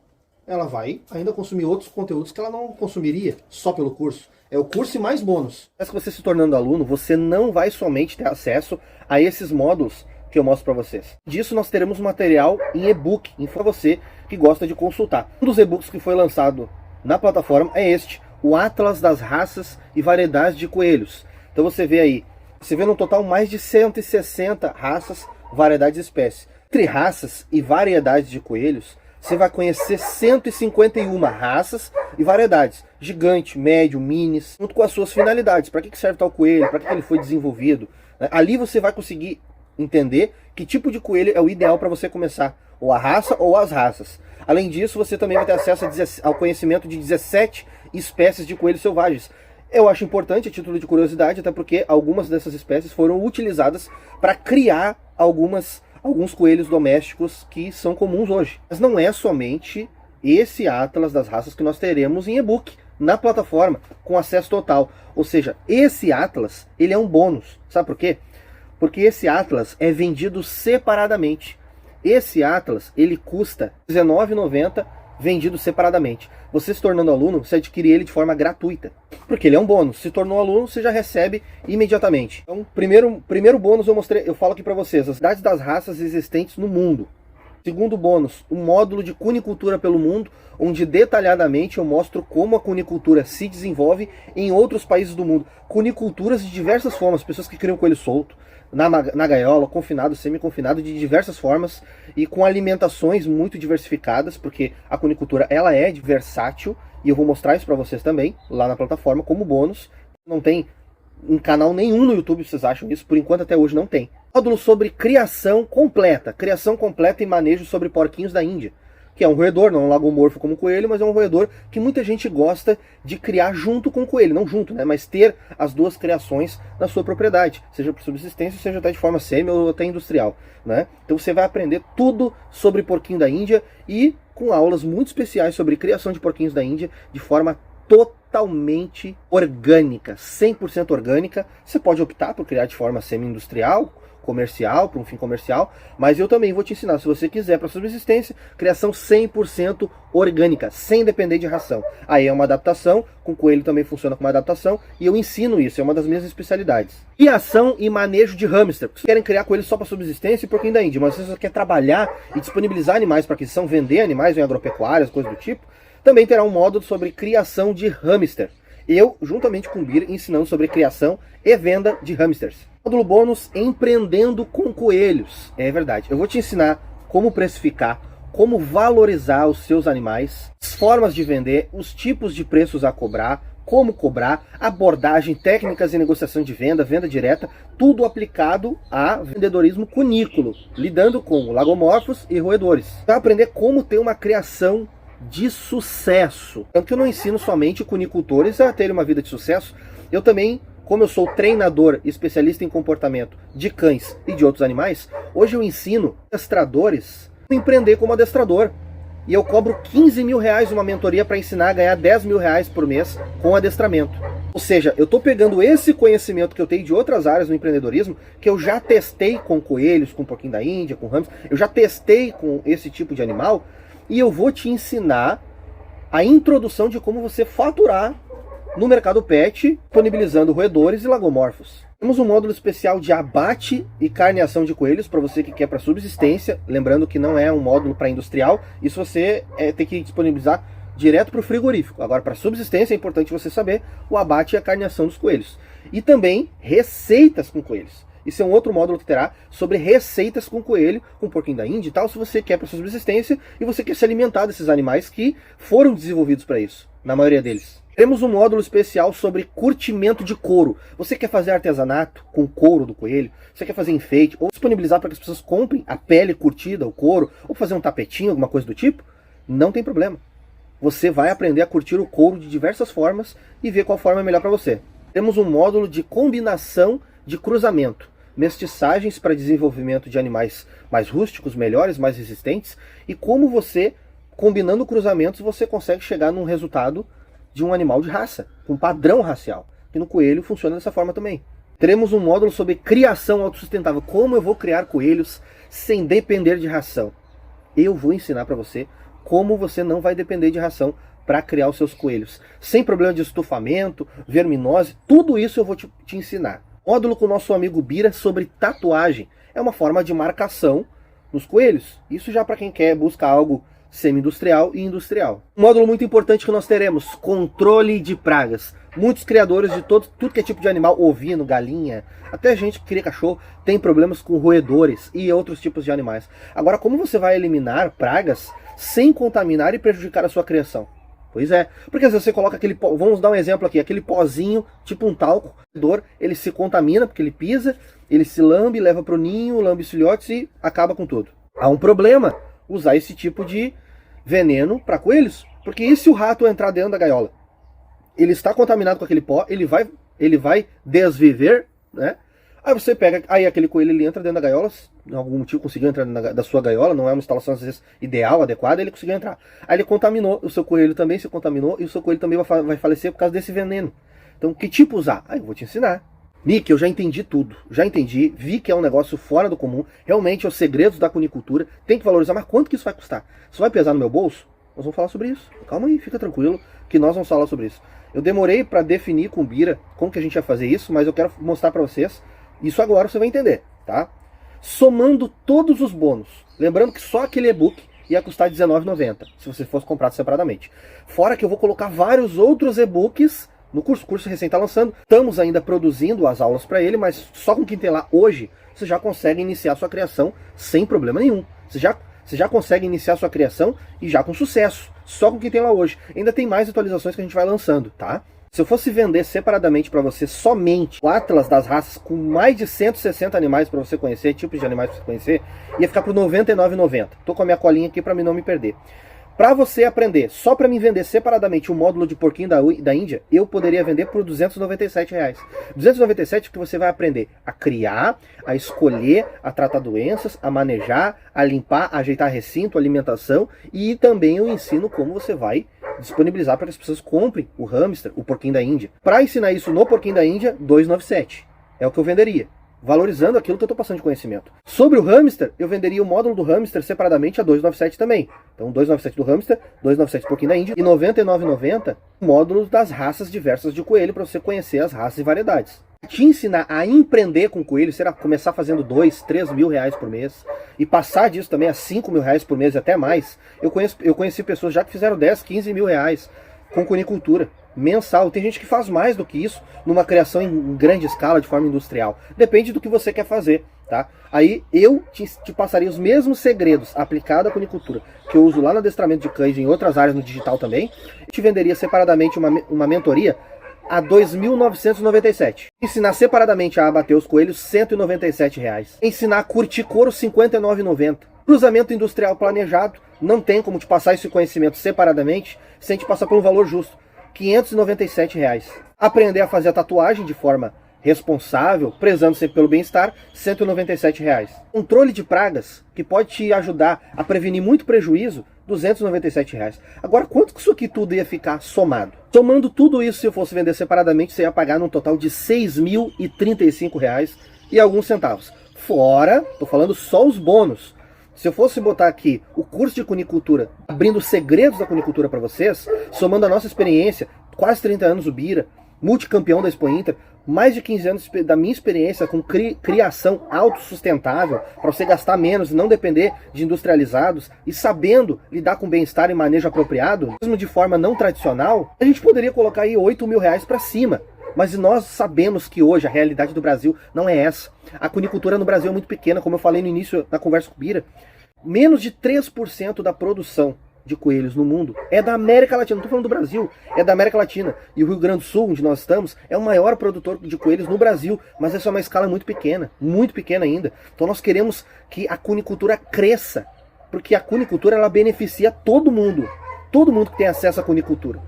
ela vai ainda consumir outros conteúdos que ela não consumiria só pelo curso. É o curso e mais bônus. Mas que você se tornando aluno, você não vai somente ter acesso a esses módulos que eu mostro para vocês. Disso nós teremos material em e-book, para você que gosta de consultar. Um dos e-books que foi lançado na plataforma é este, o Atlas das Raças e Variedades de Coelhos. Então você vê aí, você vê no total mais de 160 raças, variedades e espécies. Entre raças e variedades de coelhos, você vai conhecer 151 raças e variedades. Gigante, médio, minis, junto com as suas finalidades. Para que serve tal coelho, para que ele foi desenvolvido. Ali você vai conseguir entender que tipo de coelho é o ideal para você começar, ou a raça ou as raças. Além disso, você também vai ter acesso ao conhecimento de 17 espécies de coelhos selvagens. Eu acho importante, a título de curiosidade, até porque algumas dessas espécies foram utilizadas para criar alguns coelhos domésticos que são comuns hoje. Mas não é somente esse Atlas das Raças que nós teremos em e-book na plataforma, com acesso total. Ou seja, esse Atlas, ele é um bônus. Sabe por quê? Porque esse Atlas é vendido separadamente. Esse Atlas, ele custa R$19,90 vendido separadamente. Você se tornando aluno, você adquire ele de forma gratuita. Porque ele é um bônus. Se tornou aluno, você já recebe imediatamente. Então, primeiro bônus eu falo aqui para vocês, as idades das raças existentes no mundo. Segundo bônus, um módulo de cunicultura pelo mundo, onde detalhadamente eu mostro como a cunicultura se desenvolve em outros países do mundo. Cuniculturas de diversas formas, pessoas que criam coelho solto, na gaiola, confinado, semi-confinado, de diversas formas e com alimentações muito diversificadas, porque a cunicultura ela é versátil e eu vou mostrar isso para vocês também lá na plataforma como bônus. Não tem em canal nenhum no YouTube, vocês acham isso? Por enquanto até hoje não tem. Módulo sobre criação completa e manejo sobre porquinhos da Índia, que é um roedor, não é um lagomorfo como o coelho, mas é um roedor que muita gente gosta de criar junto com o coelho, não junto, né, mas ter as duas criações na sua propriedade, seja por subsistência, seja até de forma semi ou até industrial, né? Então você vai aprender tudo sobre porquinho da Índia e com aulas muito especiais sobre criação de porquinhos da Índia de forma totalmente orgânica, 100% orgânica. Você pode optar por criar de forma semi-industrial, comercial, para um fim comercial, mas eu também vou te ensinar, se você quiser para subsistência, criação 100% orgânica, sem depender de ração. Aí é uma adaptação, com coelho também funciona como adaptação, e eu ensino isso, é uma das minhas especialidades. Criação e manejo de hamster. Vocês querem criar coelho só para subsistência e porquinho da Índia, mas você só quer trabalhar e disponibilizar animais para aquisição, vender animais em agropecuárias, coisas do tipo, também terá um módulo sobre criação de hamster. Eu, juntamente com o Bir, ensinando sobre criação e venda de hamsters. Módulo bônus, empreendendo com coelhos. É verdade, eu vou te ensinar como precificar, como valorizar os seus animais, as formas de vender, os tipos de preços a cobrar, como cobrar, abordagem, técnicas de negociação de venda, venda direta, tudo aplicado a vendedorismo cunículo, lidando com lagomorfos e roedores. Vai aprender como ter uma criação de sucesso. Tanto que eu não ensino somente cunicultores a terem uma vida de sucesso, eu também, como eu sou treinador e especialista em comportamento de cães e de outros animais, hoje eu ensino adestradores a empreender como adestrador. E eu cobro R$15.000 uma mentoria para ensinar a ganhar R$10.000 por mês com adestramento. Ou seja, eu estou pegando esse conhecimento que eu tenho de outras áreas do empreendedorismo, que eu já testei com coelhos, com porquinho da Índia, com hamster, eu já testei com esse tipo de animal, e eu vou te ensinar a introdução de como você faturar no mercado pet, disponibilizando roedores e lagomorfos. Temos um módulo especial de abate e carneação de coelhos para você que quer para subsistência, lembrando que não é um módulo para industrial, isso você tem que disponibilizar direto para o frigorífico. Agora, para subsistência é importante você saber o abate e a carneação dos coelhos. E também receitas com coelhos. Isso é um outro módulo que terá sobre receitas com coelho, com porquinho da Índia e tal, se você quer para subsistência e você quer se alimentar desses animais que foram desenvolvidos para isso, na maioria deles. Temos um módulo especial sobre curtimento de couro. Você quer fazer artesanato com couro do coelho? Você quer fazer enfeite? Ou disponibilizar para que as pessoas comprem a pele curtida, o couro? Ou fazer um tapetinho, alguma coisa do tipo? Não tem problema. Você vai aprender a curtir o couro de diversas formas e ver qual forma é melhor para você. Temos um módulo de combinação de cruzamento, mestiçagens para desenvolvimento de animais mais rústicos, melhores, mais resistentes, e como você, combinando cruzamentos, você consegue chegar num resultado de um animal de raça, com padrão racial, que no coelho funciona dessa forma também. Teremos um módulo sobre criação autossustentável, como eu vou criar coelhos sem depender de ração. Eu vou ensinar para você como você não vai depender de ração para criar os seus coelhos, sem problema de estufamento, verminose, tudo isso eu vou te ensinar. Módulo com o nosso amigo Bira sobre tatuagem, é uma forma de marcação nos coelhos, isso já para quem quer buscar algo semi-industrial e industrial. Um módulo muito importante que nós teremos, controle de pragas. Muitos criadores de tudo que é tipo de animal, ovino, galinha, até gente que cria cachorro, tem problemas com roedores e outros tipos de animais. Agora, como você vai eliminar pragas sem contaminar e prejudicar a sua criação? Pois é, porque às vezes você coloca aquele pó, vamos dar um exemplo aqui, aquele pozinho, tipo um talco, ele se contamina porque ele pisa, ele se lambe, leva para o ninho, lambe os filhotes e acaba com tudo. Há um problema usar esse tipo de veneno para coelhos, porque e se o rato entrar dentro da gaiola? Ele está contaminado com aquele pó, ele vai desviver, né? Aí você pega, aí aquele coelho ele entra dentro da gaiola, por algum motivo conseguiu entrar dentro da sua gaiola, não é uma instalação às vezes ideal, adequada, ele conseguiu entrar. Aí ele contaminou, o seu coelho também se contaminou e o seu coelho também vai falecer por causa desse veneno. Então que tipo usar? Aí eu vou te ensinar. Nick, eu já entendi tudo, já entendi, vi que é um negócio fora do comum, realmente é os segredos da cunicultura, tem que valorizar, mas quanto que isso vai custar? Isso vai pesar no meu bolso? Nós vamos falar sobre isso, calma aí, fica tranquilo, que nós vamos falar sobre isso. Eu demorei para definir com o Bira como que a gente ia fazer isso, mas eu quero mostrar para vocês, isso agora você vai entender, tá? Somando todos os bônus, lembrando que só aquele e-book ia custar R$19,90, se você fosse comprado separadamente. Fora que eu vou colocar vários outros e-books no curso. O curso recém está lançando, estamos ainda produzindo as aulas para ele, mas só com quem tem lá hoje, você já consegue iniciar sua criação sem problema nenhum. Você já consegue iniciar sua criação e já com sucesso, só com quem tem lá hoje. Ainda tem mais atualizações que a gente vai lançando, tá? Se eu fosse vender separadamente para você somente o Atlas das raças com mais de 160 animais para você conhecer, tipos de animais para você conhecer, ia ficar por R$ 99,90. Tô com a minha colinha aqui para mim não me perder. Para você aprender, só para me vender separadamente o módulo de porquinho da Índia, eu poderia vender por R$297. R$297 porque você vai aprender a criar, a escolher, a tratar doenças, a manejar, a limpar, a ajeitar recinto, alimentação, e também eu ensino como você vai disponibilizar para que as pessoas comprem o hamster, o porquinho da Índia. Para ensinar isso no porquinho da Índia, R$297. É o que eu venderia, valorizando aquilo que eu estou passando de conhecimento. Sobre o hamster, eu venderia o módulo do hamster separadamente a R$297 também. Então R$297 do hamster, R$297 do porquinho da Índia e R$99,90 módulos das raças diversas de coelho para você conhecer as raças e variedades. Te ensinar a empreender com coelho, será começar fazendo 2, 3 mil reais por mês e passar disso também a 5 mil reais por mês e até mais. Eu conheci pessoas já que fizeram 10, 15 mil reais com cunicultura mensal. Tem gente que faz mais do que isso numa criação em grande escala, de forma industrial. Depende do que você quer fazer, tá? Aí eu te passaria os mesmos segredos aplicados à cunicultura que eu uso lá no adestramento de cães e em outras áreas no digital também. Eu te venderia separadamente uma mentoria a R$2.997. Ensinar separadamente a abater os coelhos, R$197. Ensinar a curtir couro, R$59,90. Cruzamento industrial planejado, não tem como te passar esse conhecimento separadamente sem te passar por um valor justo, R$597. Aprender a fazer a tatuagem de forma responsável, prezando sempre pelo bem-estar, R$197. Controle de pragas, que pode te ajudar a prevenir muito prejuízo, R$297. Agora, quanto que isso aqui tudo ia ficar somado? Somando tudo isso, se eu fosse vender separadamente, você ia pagar num total de R$6.035 e alguns centavos. Fora, tô falando só os bônus. Se eu fosse botar aqui o curso de cunicultura, abrindo os segredos da cunicultura para vocês, somando a nossa experiência, quase 30 anos o Bira, multicampeão da Expo Inter, mais de 15 anos da minha experiência com criação autossustentável, para você gastar menos e não depender de industrializados, e sabendo lidar com bem-estar e manejo apropriado, mesmo de forma não tradicional, a gente poderia colocar aí R$8 mil para cima. Mas nós sabemos que hoje a realidade do Brasil não é essa. A cunicultura no Brasil é muito pequena, como eu falei no início da conversa com o Bira. Menos de 3% da produção de coelhos no mundo é da América Latina. Não estou falando do Brasil, é da América Latina. E o Rio Grande do Sul, onde nós estamos, é o maior produtor de coelhos no Brasil. Mas essa é uma escala muito pequena ainda. Então nós queremos que a cunicultura cresça. Porque a cunicultura ela beneficia todo mundo que tem acesso à cunicultura.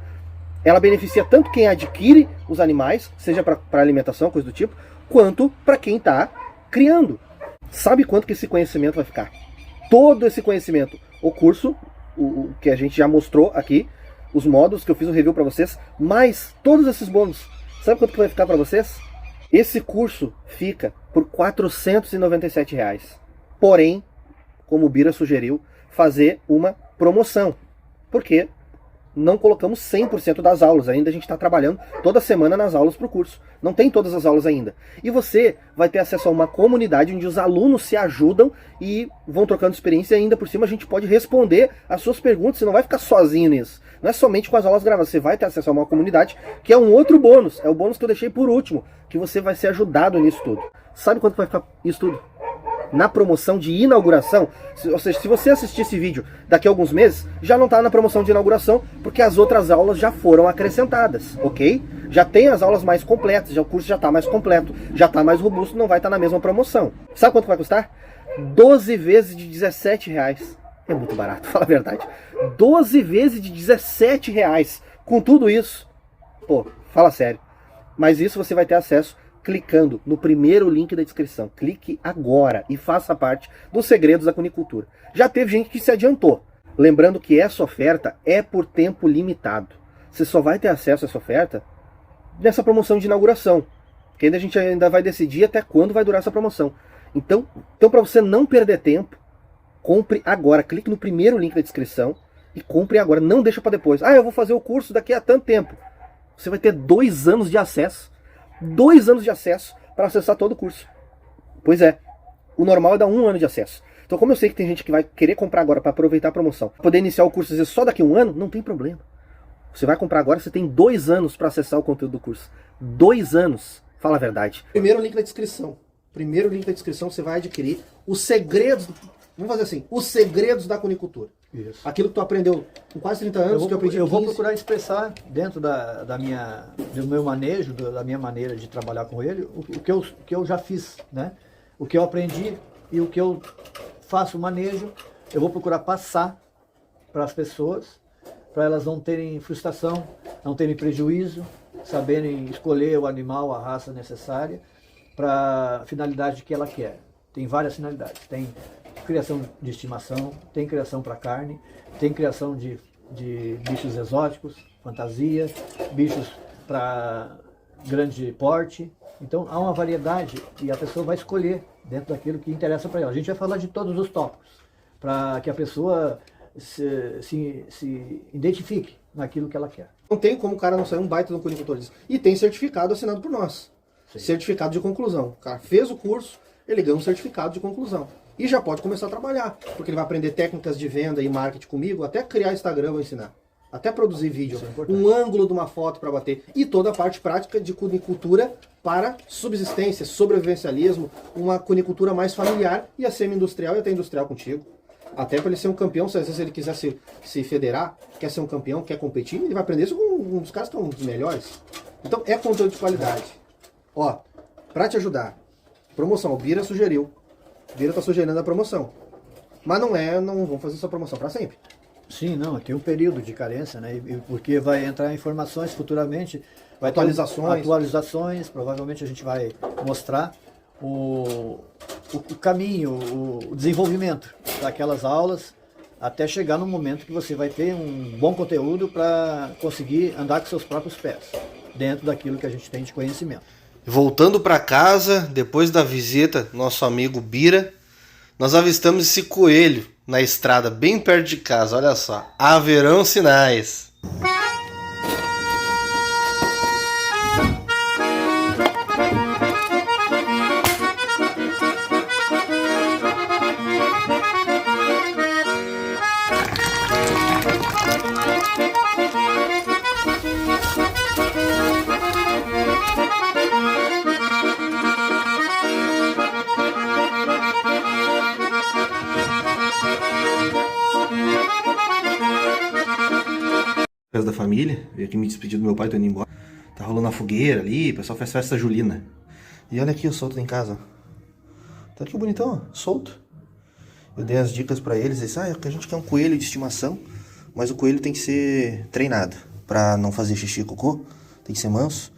Ela beneficia tanto quem adquire os animais, seja para alimentação, coisa do tipo, quanto para quem está criando. Sabe quanto que esse conhecimento vai ficar? Todo esse conhecimento, o curso, o que a gente já mostrou aqui, os módulos que eu fiz o review para vocês, mais todos esses bônus. Sabe quanto que vai ficar para vocês? Esse curso fica por R$ 497. Porém, como o Bira sugeriu, fazer uma promoção. Porque não colocamos 100% das aulas. Ainda a gente está trabalhando toda semana nas aulas para o curso. Não tem todas as aulas ainda. E você vai ter acesso a uma comunidade onde os alunos se ajudam e vão trocando experiência. E ainda por cima a gente pode responder as suas perguntas. Você não vai ficar sozinho nisso. Não é somente com as aulas gravadas. Você vai ter acesso a uma comunidade, que é um outro bônus. É o bônus que eu deixei por último. Que você vai ser ajudado nisso tudo. Sabe quanto vai ficar isso tudo? Na promoção de inauguração, ou seja, se você assistir esse vídeo daqui a alguns meses, já não está na promoção de inauguração, porque as outras aulas já foram acrescentadas, ok? Já tem as aulas mais completas, já o curso já está mais completo, já está mais robusto, não vai estar na mesma promoção. Sabe quanto vai custar? 12 vezes de R$17. É muito barato, fala a verdade. 12 vezes de R$17. Com tudo isso, pô, fala sério. Mas isso você vai ter acesso clicando no primeiro link da descrição. Clique agora e faça parte dos segredos da cunicultura. Já teve gente que se adiantou. Lembrando que essa oferta é por tempo limitado. Você só vai ter acesso a essa oferta nessa promoção de inauguração. Que ainda a gente ainda vai decidir até quando vai durar essa promoção. Então para você não perder tempo, compre agora. Clique no primeiro link da descrição e compre agora. Não deixa para depois. Ah, eu vou fazer o curso daqui a tanto tempo. Você vai ter 2 anos de acesso. 2 anos de acesso para acessar todo o curso. Pois é, o normal é dar 1 ano de acesso. Então, como eu sei que tem gente que vai querer comprar agora para aproveitar a promoção, poder iniciar o curso às vezes só daqui a 1 ano, não tem problema. Você vai comprar agora, você tem 2 anos para acessar o conteúdo do curso. 2 anos, fala a verdade. Primeiro link da descrição. Primeiro link da descrição você vai adquirir os segredos, vamos fazer assim, os segredos da cunicultura. Isso. Aquilo que tu aprendeu com quase 30 anos, que eu aprendi Eu vou procurar expressar dentro do meu manejo, da minha maneira de trabalhar com ele, o que eu já fiz, né? O que eu aprendi e o que eu faço manejo, eu vou procurar passar para as pessoas, para elas não terem frustração, não terem prejuízo, saberem escolher o animal, a raça necessária, para a finalidade que ela quer. Tem várias finalidades. Tem criação de estimação, tem criação para carne, tem criação de bichos exóticos, fantasia, bichos para grande porte. Então há uma variedade e a pessoa vai escolher dentro daquilo que interessa para ela. A gente vai falar de todos os tópicos, para que a pessoa se identifique naquilo que ela quer. Não tem como o cara não sair um baita de um cunicultor disso. E tem certificado assinado por nós. Sim. Certificado de conclusão. O cara fez o curso, ele ganha um certificado de conclusão. E já pode começar a trabalhar, porque ele vai aprender técnicas de venda e marketing comigo, até criar Instagram eu vou ensinar. Até produzir vídeo, um ângulo de uma foto para bater. E toda a parte prática de cunicultura para subsistência, sobrevivencialismo, uma cunicultura mais familiar e a semi-industrial e até industrial contigo. Até para ele ser um campeão, se às vezes ele quiser se federar, quer ser um campeão, quer competir, ele vai aprender isso com um dos caras que são os melhores. Então é conteúdo de qualidade. Ó, para te ajudar, promoção, o Bira sugeriu. O Bira está sugerindo a promoção. Mas não vão fazer essa promoção para sempre. Sim, não, tem um período de carência, né? Porque vai entrar informações futuramente, vai atualizações, provavelmente a gente vai mostrar o caminho, o desenvolvimento daquelas aulas, até chegar no momento que você vai ter um bom conteúdo para conseguir andar com seus próprios pés, dentro daquilo que a gente tem de conhecimento. Voltando para casa, depois da visita do nosso amigo Bira, nós avistamos esse coelho na estrada, bem perto de casa. Olha só, haverão sinais. Da família, veio aqui me despedir do meu pai, tô indo embora. Tá rolando a fogueira ali, o pessoal faz festa julina. E olha aqui o solto em casa, ó. Tá aqui bonitão, ó, solto. Eu dei as dicas pra eles, eles disseram, que a gente quer um coelho de estimação, mas o coelho tem que ser treinado pra não fazer xixi e cocô, tem que ser manso.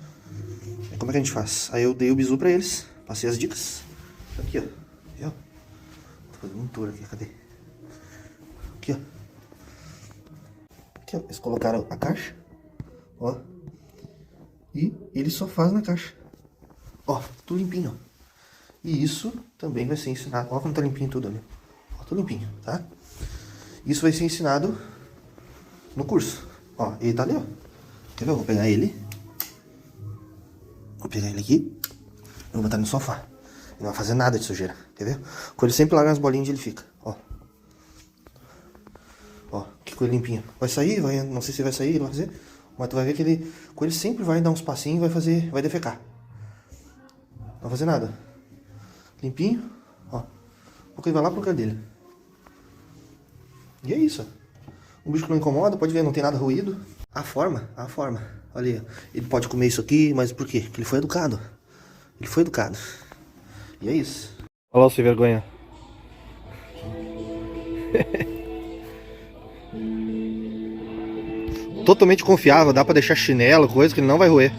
Aí como é que a gente faz? Aí eu dei o bizu pra eles, passei as dicas. Aqui, ó. Viu? Tô fazendo um tour aqui, cadê? Aqui, ó. Aqui, ó. Eles colocaram a caixa. Ó. E eles só fazem na caixa. Ó, tudo limpinho, ó. E isso também vai ser ensinado. Ó como tá limpinho tudo ali. Ó, tudo limpinho, tá? Isso vai ser ensinado no curso. Ó, ele tá ali, ó. Quer ver? Eu vou pegar ele. Vou pegar ele aqui. E vou botar no sofá. Ele não vai fazer nada de sujeira. Quer ver? O coelho sempre larga as bolinhas onde ele fica. Ó. Ó, que coelho limpinho. Vai sair, vai, não sei se vai sair, ele vai fazer. Mas tu vai ver que ele, o coelho sempre vai dar uns passinhos e vai fazer, vai defecar. Não vai fazer nada. Limpinho, ó. Porque ele vai lá pro lugar dele. E é isso, ó. Um bicho que não incomoda, pode ver, não tem nada ruído. A forma. Olha aí, ó. Ele pode comer isso aqui, mas por quê? Porque ele foi educado. Ele foi educado. E é isso. Olha lá o sem vergonha. Totalmente confiável, dá pra deixar chinelo, coisa que ele não vai roer.